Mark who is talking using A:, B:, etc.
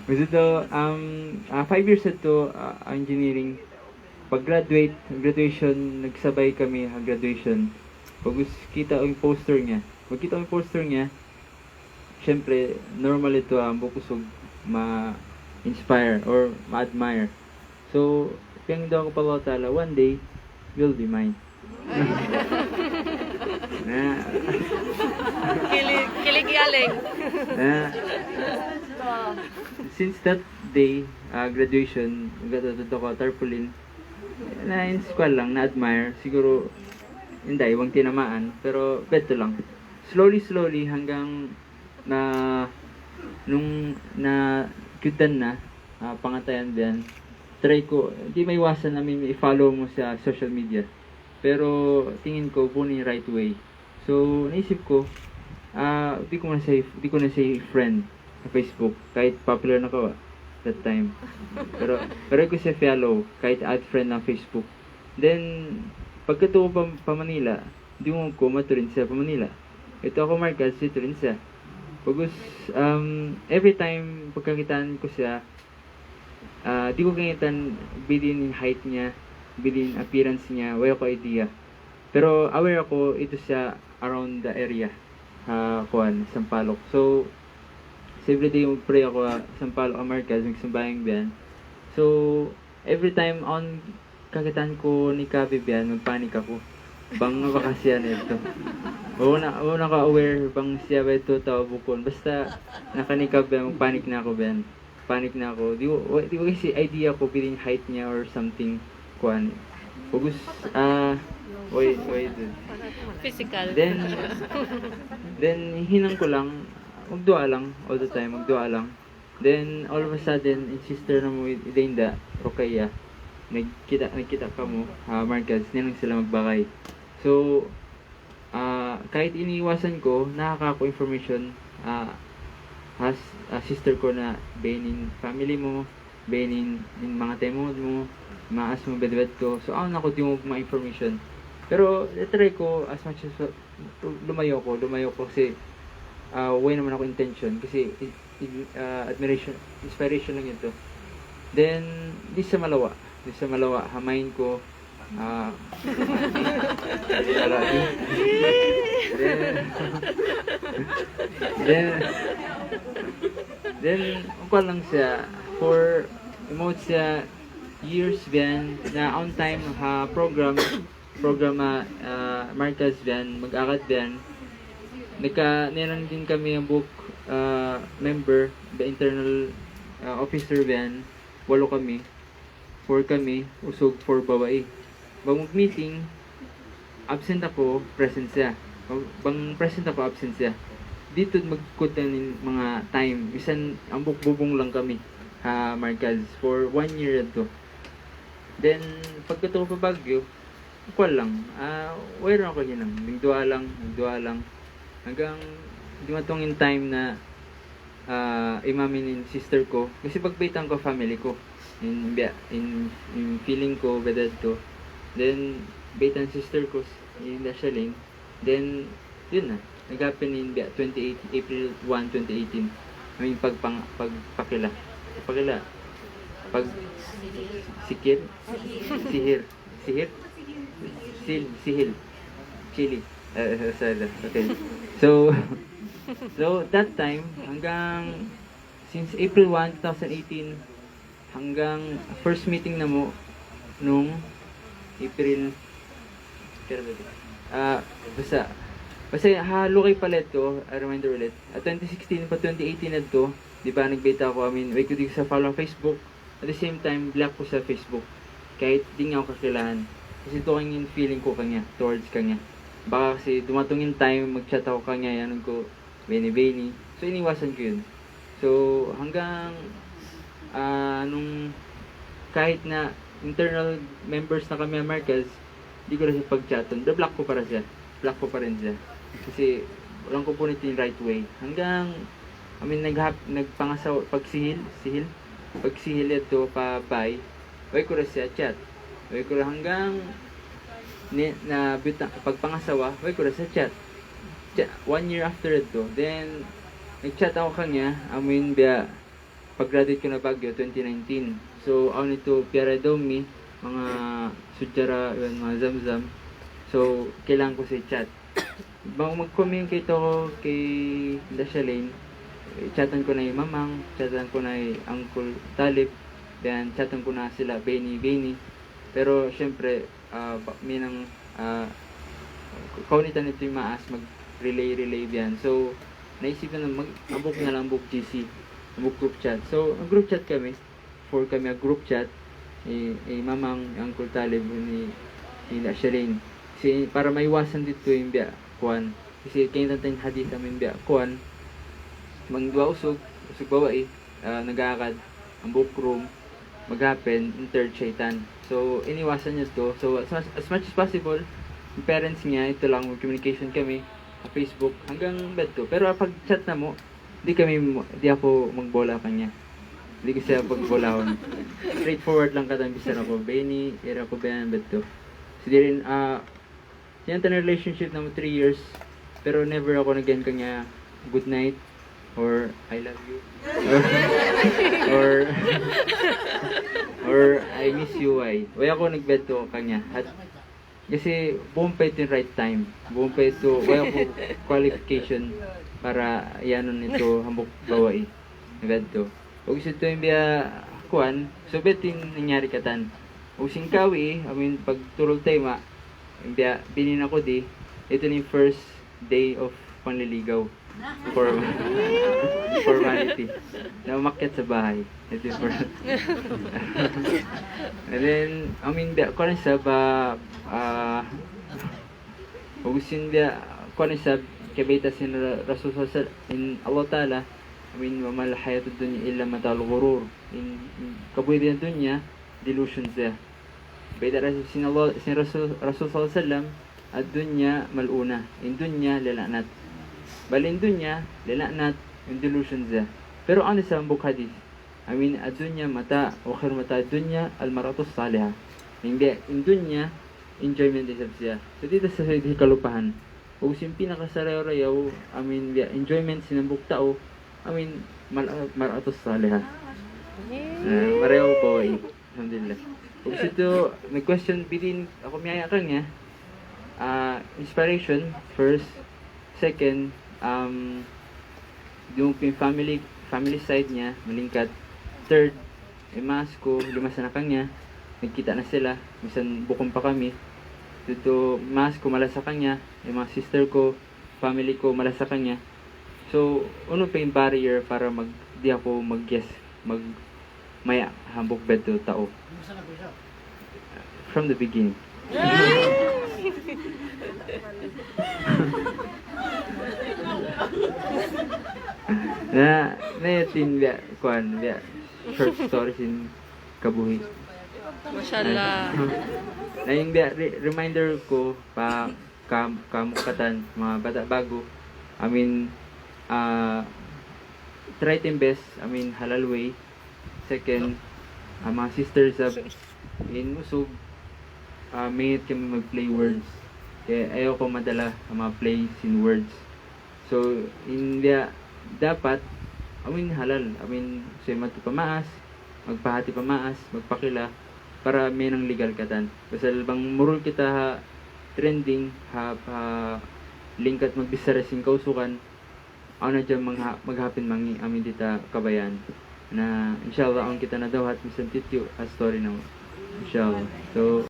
A: Gusto to, 5 years ato, engineering. Graduation, nagsabay kami ang graduation. Pag kita ang poster niya, syempre, normal ito ang bukusog ma-inspire or ma-admire. So, kaya daw ako pagkatala, one day, you'll be mine. Na,
B: Kilig-yaling.
A: na, since that day, graduation, gatoto ko, tarpaulin, na-inspire lang, na-admire. Siguro, hindi, iwang tinamaan. Pero, beto lang. Slowly, hanggang nung kutan na, pangatayan din, try ko, di may iwasan namin i-follow mo sa social media. Pero, tingin ko, puni right way. So, naisip ko, di ko na say friend sa Facebook, kahit popular na ko that time. Pero ko siya follow, kahit add friend ng Facebook. Then, pagkatuo pa Manila, di mo ko maturin siya pa Manila. Ito ako Marcas, ito rin siya. Pagos, every time pagkakitaan ko siya, di ko kagitan bilin height niya, bilin appearance niya, wala ko idea. Pero aware ako, ito siya around the area, Sampaloc. So, everyday mag-pray ako Sampaloc, Marcas, nagsambayang biyan. So, every time on kakitaan ko ni Kabi biyan, magpanik ako. Bang bakasya na ito. Una ka aware bang siya ba ito tao bukon. Basta nakanikab biyan, magpanik na ako biyan. Panik na ako. Di ko kasi idea ko bilin height niya or something kuan. Pagos wait.
B: Physical.
A: Then hinang ko lang, magdua lang all the time, magdua lang. Then all of a sudden, in sister na mo Idenda, Rokaya, nagkita ka mo, Marcas, nilang sila magbakay. So, kahit iniiwasan ko, nakaka ko information, sister ko na benin family mo, benin in mga temo mo, maas mo bedwet ko. So, ako di mo mga information. Pero, try ko as much as lumayo ko kasi way naman ako intention kasi admiration, inspiration lang ito. Then, di sa malawa, hamayin ko then ukwal lang siya for emote siya years biyan na on time program Marcas biyan mag-akad biyan nilang din kami ang book member the internal officer biyan 8 kami 4 kami usog 4 babae bang mag-meeting absent ako present siya bang present ako absent siya dito magkutan ng mga time bisan ang bubong lang kami Marcas for 1 year ato then pagkatuo pa Baguio kuwan lang wala ako yun lang nagdua lang hanggang dumatong in time na imamin ng sister ko kasi pagbitan ko family ko in feeling ko bedad ko then bitan sister ko in Dashalin then yun na nag-happen in April 1, 2018 I mean pagpakila pag sihir chili okay so that time hanggang since April 1, 2018 hanggang first meeting na mo nung April basta halo kay palet ko a reminder ulit 2016 pa 2018 na to di ba nagbeta ako wait ko dito sa follow Facebook at the same time black ko sa Facebook kahit di nga ako kakilahan kasi ito yung feeling ko kanya towards kanya baka kasi dumatong yung time mag-chat ako kanya yan ko beni so iniwasan ko yun so hanggang nung kahit na internal members na kami Marcas di ko na siya pag-chaton block ko pa rin siya kasi walang ko punit yung right way hanggang nagpangasaw pagsihil ito pa bye way ko na siya chat way ko na hanggang pagpangasawa way ko na siya chat 1 year after ito then nag-chat ako kanya, amin biya, pag-graduate ko na Baguio, 2019. So, ako nito, Piara Domi, mga Sudyara, yun, mga Zamzam. So, kailangan ko si chat. Bang mag-communicate ako kay Dashalane, chatan ko na yung mamang, chatan ko na yung Uncle Talib, then chatan ko na sila Benny. Pero, syempre, may nang, kaunitan nito yung maas, mag-relay yan. So, naisipan na mag-abok na lang book GC, book group chat. So, ang group chat kami, kami ang group chat, mamang, Uncle Talib, ni Dashalane. Kasi, para maiwasan dito yung biya, kuan. Kasi, kayo natin hadith namin biya, kuan, mangdwa usog bawa nag-aakad, ang book room, mag-happen, in third shaitan. So, iniwasan niya to. So, as much as possible, yung parents niya, ito lang, communication kami, sa Facebook, hanggang bed to. Pero pag chat na mo, di ako magbola kanya. Hindi ko siya pagbolahon. Straightforward lang katang bisan ako. Benny, ira ko ba yan bed to. So, di rin, sinanta na relationship na mo 3 years, pero never ako nagyan kanya good night, or I love you, or I miss you, Wala ako nagbed to kanya. At kasi buong pa ito yung right time. Buong pa ito, wala ko qualification para yanon nito hambok bawai. Nagbed to. Huwag isa ito yung biya kuan, so bet yung nangyari katan. Huwag singkawi, pag turol tayo yung biya, binin ako di, ito na yung first day of panliligaw. Formality. Na umakyat sa bahay. Ito yung and then, kung sa ba, ugusin dia, kung sa kabita sin Rasul in Allah Ta'ala, mamal hayat dunya illa matal ghurur. In kabuhi din dunya, delusions dia. Beda sin Rasul sallallahu alaihi wasallam, ad dunya maluna. In dunya lalanat. Balin dunya, lalanat, yung delusions dia. Pero ano sa book hadith? Ad-dunya mata, o khair mata ad-dunya, al-maratus salihah. Hindi, in dunya, enjoyment isab siya. So dito sa kalupahan, o yung pinakasarayaw, enjoyment sinambuk tao, maratus salihah. Mareho ko, alhamdulillah. Kung ito, may question, bidin, ako miyaya kanya, inspiration, first, second, yung family side niya, malingkat. Third, mas ko, limasan na kanya, nagkita na sila, misan bukong pa kami. Dito, mas ko mala sa kanya, yung mga sister ko, family ko mala sa kanya. So, ano pa yung barrier para di ako mag-guess, maya, hambok bed to tao. From the beginning. na yatin biya kuan biya short stories in kabuhi.
B: Mashallah.
A: Na yung biya reminder ko pa kamukatan mga bata bago. Try to best, halal way. Second, mga sisters in Musog, may kami mag-play words. Kaya ayaw ko madala ang mga plays in words. So, dapat, halal. So, pamaas, magpahati pamaas, magpakila, para may nang legal katan. Basta bang murul kita trending, lingkat magbisaresing kausukan, na dyan maghapin amin dita kabayan. Na, inshallah, ang kita na daw at misan tityo a story na inshallah. So,